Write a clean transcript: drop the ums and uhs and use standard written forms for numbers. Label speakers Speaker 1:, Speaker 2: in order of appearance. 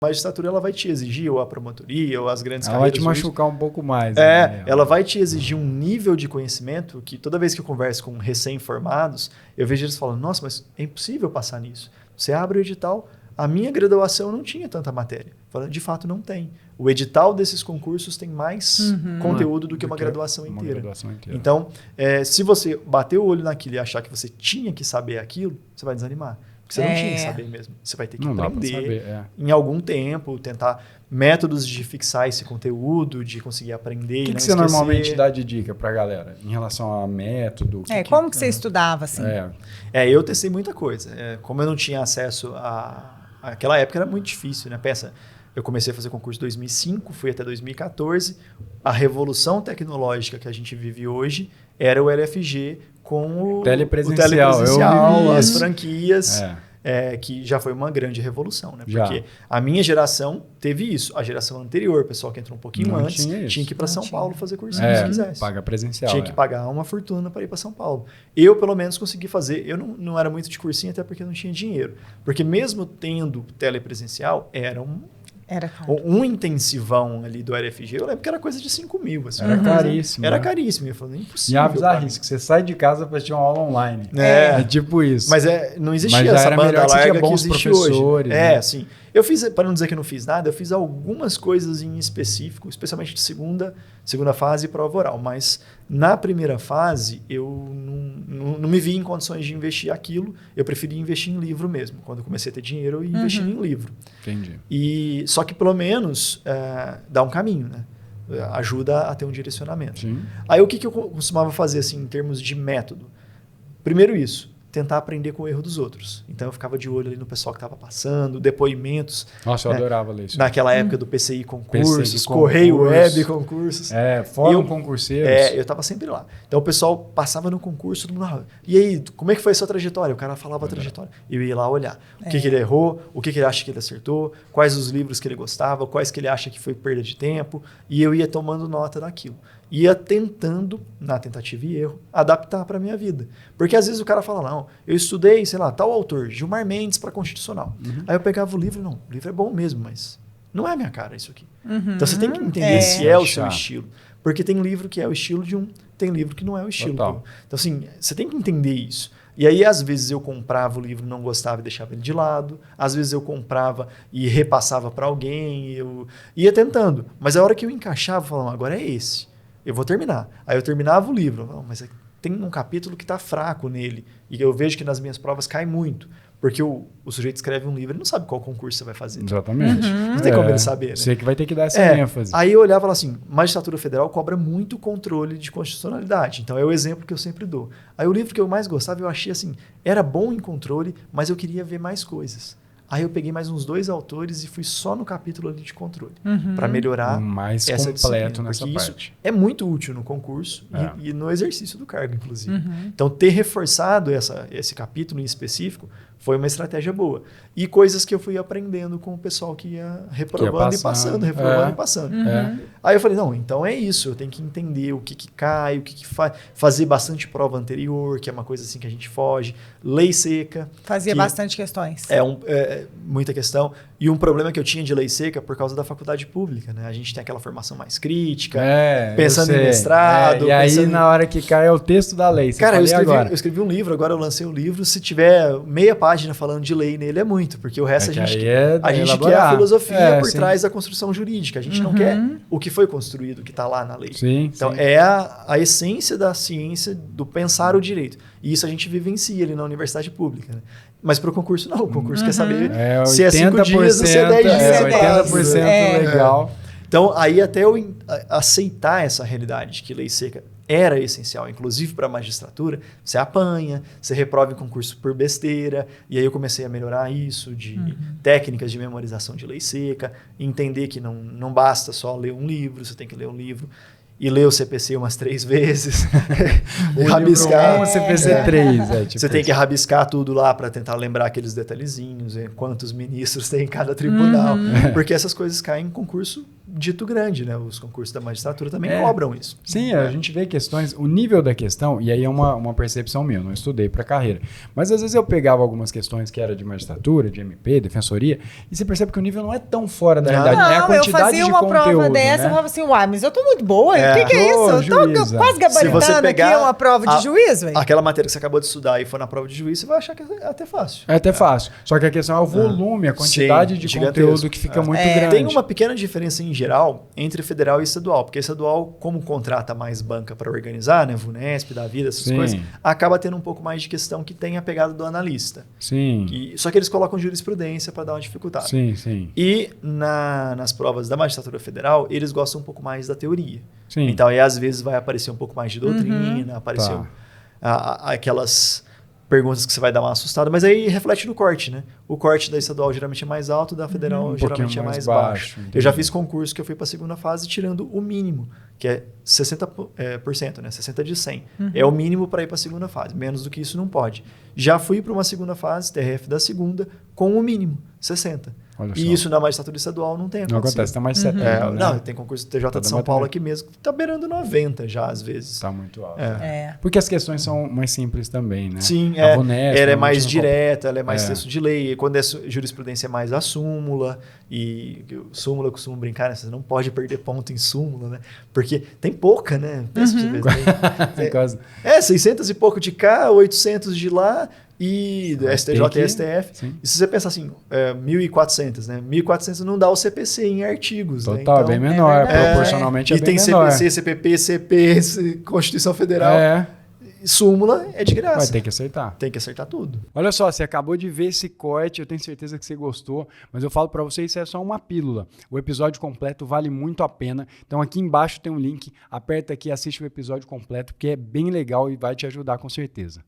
Speaker 1: magistratura ela vai te exigir, ou a promotoria, ou as grandes
Speaker 2: Ela vai
Speaker 1: carreiras.
Speaker 2: te machucar um pouco mais.
Speaker 1: Ela vai te exigir um nível de conhecimento que toda vez que eu converso com recém-formados, eu vejo eles falando, nossa, mas é impossível passar nisso. Você abre o edital, a minha graduação não tinha tanta matéria. De fato, não tem. O edital desses concursos tem mais conteúdo do que uma graduação inteira. Então, se você bater o olho naquilo e achar que você tinha que saber aquilo, você vai desanimar. Porque você não tinha que saber mesmo. Você vai ter que aprender em algum tempo, tentar métodos de fixar esse conteúdo, de conseguir aprender.
Speaker 2: O que você normalmente dá de dica pra galera em relação a método?
Speaker 3: Como que você estudava assim?
Speaker 1: Eu testei muita coisa. Como eu não tinha acesso aquela época era muito difícil, né? Pensa, eu comecei a fazer concurso em 2005, fui até 2014. A revolução tecnológica que a gente vive hoje era o LFG com o telepresencial, as franquias, que já foi uma grande revolução, né? Porque a minha geração teve isso. A geração anterior, o pessoal que entrou um pouquinho antes, tinha que ir para São Paulo fazer cursinho se quisesse.
Speaker 2: Paga presencial.
Speaker 1: Tinha que pagar uma fortuna para ir para São Paulo. Eu, pelo menos, consegui fazer. Eu não era muito de cursinho, até porque não tinha dinheiro. Porque mesmo tendo telepresencial, era um intensivão ali do LFG, eu lembro que era coisa de 5 mil. Assim,
Speaker 2: era caríssimo.
Speaker 1: Era caríssimo. Eu falei, impossível.
Speaker 2: E a bizarrice, que você sai de casa para assistir uma aula online. É tipo isso.
Speaker 1: Mas não existia essa banda larga que existe hoje.
Speaker 2: Né?
Speaker 1: Assim. Eu fiz, para não dizer que eu não fiz nada, eu fiz algumas coisas em específico, especialmente de segunda fase e prova oral. Mas na primeira fase, eu não me vi em condições de investir aquilo. Eu preferi investir em livro mesmo. Quando eu comecei a ter dinheiro, eu ia investir em livro.
Speaker 2: Entendi.
Speaker 1: Só que pelo menos dá um caminho, né? Ajuda a ter um direcionamento.
Speaker 2: Sim.
Speaker 1: Aí o que eu costumava fazer assim, em termos de método? Primeiro isso. Tentar aprender com o erro dos outros. Então eu ficava de olho ali no pessoal que estava passando, depoimentos.
Speaker 2: Nossa, eu adorava ler isso.
Speaker 1: Naquela época do PCI Concursos, Correio Web Concursos.
Speaker 2: Fórum Concurseiros.
Speaker 1: Eu estava sempre lá. Então o pessoal passava no concurso, todo mundo, e aí, como é que foi a sua trajetória? O cara falava a trajetória. Eu ia lá olhar. O que ele errou, o que ele acha que ele acertou, quais os livros que ele gostava, quais que ele acha que foi perda de tempo. E eu ia tomando nota daquilo. Ia tentando, na tentativa e erro, adaptar para a minha vida. Porque às vezes o cara fala, não, eu estudei, sei lá, tal autor, Gilmar Mendes para Constitucional. Aí eu pegava o livro, não, o livro é bom mesmo, mas não é a minha cara isso aqui. Então você tem que entender se é o seu estilo. Porque tem livro que é o estilo de um, tem livro que não é o estilo. Então assim, você tem que entender isso. E aí, às vezes, eu comprava o livro, não gostava e deixava ele de lado. Às vezes, eu comprava e repassava para alguém. Eu ia tentando. Mas a hora que eu encaixava, eu falava, agora é esse. Eu vou terminar. Aí eu terminava o livro. Mas tem um capítulo que está fraco nele. E eu vejo que nas minhas provas cai muito. Porque o sujeito escreve um livro, ele não sabe qual concurso você vai fazer.
Speaker 2: Exatamente.
Speaker 1: Não tem como ele saber. Né?
Speaker 2: Você que vai ter que dar essa ênfase.
Speaker 1: Aí eu olhava e falava assim, magistratura federal cobra muito controle de constitucionalidade. Então é o exemplo que eu sempre dou. Aí o livro que eu mais gostava, eu achei assim, era bom em controle, mas eu queria ver mais coisas. Aí eu peguei mais uns 2 autores e fui só no capítulo ali de controle. Para melhorar
Speaker 2: mais
Speaker 1: essa
Speaker 2: completo nessa
Speaker 1: porque
Speaker 2: parte.
Speaker 1: Isso é muito útil no concurso e no exercício do cargo, inclusive. Então, ter reforçado esse capítulo em específico foi uma estratégia boa. E coisas que eu fui aprendendo com o pessoal que ia reprovando e passando, reprovando e passando. Aí eu falei, não, então é isso. Eu tenho que entender o que cai, o que faz. Fazer bastante prova anterior, que é uma coisa assim que a gente foge. Lei seca.
Speaker 3: Fazia bastante questões.
Speaker 1: Muita questão. E um problema que eu tinha de lei seca por causa da faculdade pública, né? A gente tem aquela formação mais crítica, pensando em mestrado.
Speaker 2: E aí, na hora que cai, é o texto da lei.
Speaker 1: Cara, eu escrevi um livro, agora eu lancei um livro. Se tiver meia página falando de lei nele, é muito, porque o resto a gente quer a filosofia por trás da construção jurídica. A gente não quer o que foi construído, o que está lá na lei. Então, é a essência da ciência, do pensar o direito. E isso a gente vivencia ali na universidade pública, né? Mas para o concurso, não. O concurso quer saber se é 5 dias ou se é 10 dias.
Speaker 2: 80% legal.
Speaker 1: Então, aí até eu aceitar essa realidade de que lei seca era essencial, inclusive para a magistratura, você apanha, você reprova em concurso por besteira, e aí eu comecei a melhorar isso, de técnicas de memorização de lei seca, entender que não basta só ler um livro, você tem que ler um livro, e ler o CPC umas 3 vezes.
Speaker 2: Rabiscar. O CPC 3.
Speaker 1: Você tem que rabiscar tudo lá para tentar lembrar aqueles detalhezinhos, quantos ministros tem em cada tribunal. Porque essas coisas caem em concurso dito grande, né? Os concursos da magistratura também cobram isso.
Speaker 2: Sim, a gente vê questões, o nível da questão, e aí é uma percepção minha, eu não estudei para carreira, mas às vezes eu pegava algumas questões que era de magistratura, de MP, defensoria, e você percebe que o nível não é tão fora da realidade, é a quantidade
Speaker 3: eu fazia uma prova dessa, eu falava assim, uai, mas eu tô muito boa, o que é isso? Eu tô quase gabaritando aqui uma prova de juízo.
Speaker 1: Aquela matéria que você acabou de estudar e for na prova de juízo, você vai achar que é até fácil.
Speaker 2: É até fácil, só que a questão é o volume, a quantidade de conteúdo que fica muito grande.
Speaker 1: Tem uma pequena diferença em geral entre federal e estadual, porque estadual, como contrata mais banca para organizar, né, VUNESP, da vida, essas coisas, acaba tendo um pouco mais de questão que tem a pegada do analista.
Speaker 2: Sim.
Speaker 1: Só que eles colocam jurisprudência para dar uma dificuldade.
Speaker 2: Sim.
Speaker 1: E nas provas da magistratura federal, eles gostam um pouco mais da teoria.
Speaker 2: Sim.
Speaker 1: Então, aí, às vezes, vai aparecer um pouco mais de doutrina, aparecer aquelas perguntas que você vai dar uma assustada, mas aí reflete no corte, né? O corte da estadual geralmente é mais alto, da federal geralmente é mais baixo. Eu já fiz concurso que eu fui para a segunda fase tirando o mínimo, que é 60%, né? 60 de 100. É o mínimo para ir para a segunda fase. Menos do que isso não pode. Já fui para uma segunda fase, TRF da segunda, com o mínimo, 60. E isso na magistratura estadual não tem acontecido.
Speaker 2: Não acontece, está mais 70. Né?
Speaker 1: Não, tem concurso do TJ de São Paulo aqui mesmo, que está beirando 90 já, às vezes.
Speaker 2: Está muito alto. Porque as questões são mais simples também, né?
Speaker 1: Sim, ela é mais direta, ela é mais texto de lei. Quando é jurisprudência é mais a súmula. E súmula, eu costumo brincar, né? Você não pode perder ponto em súmula, né? Porque tem pouca, né? Pensa pra você ver.
Speaker 2: Quase.
Speaker 1: 600 e pouco de cá, 800 de lá. E do STJ e STF.
Speaker 2: Sim.
Speaker 1: E se você pensar assim, 1.400, né? 1.400 não dá o CPC em artigos.
Speaker 2: Total,
Speaker 1: né? Então,
Speaker 2: é bem menor. Proporcionalmente é bem menor.
Speaker 1: E tem CPC, CPP, CP, Constituição Federal. Súmula é de graça.
Speaker 2: Vai ter que acertar.
Speaker 1: Tem que acertar tudo.
Speaker 2: Olha só, você acabou de ver esse corte, eu tenho certeza que você gostou, mas eu falo pra você, isso é só uma pílula. O episódio completo vale muito a pena. Então aqui embaixo tem um link, aperta aqui e assiste o episódio completo, porque é bem legal e vai te ajudar com certeza.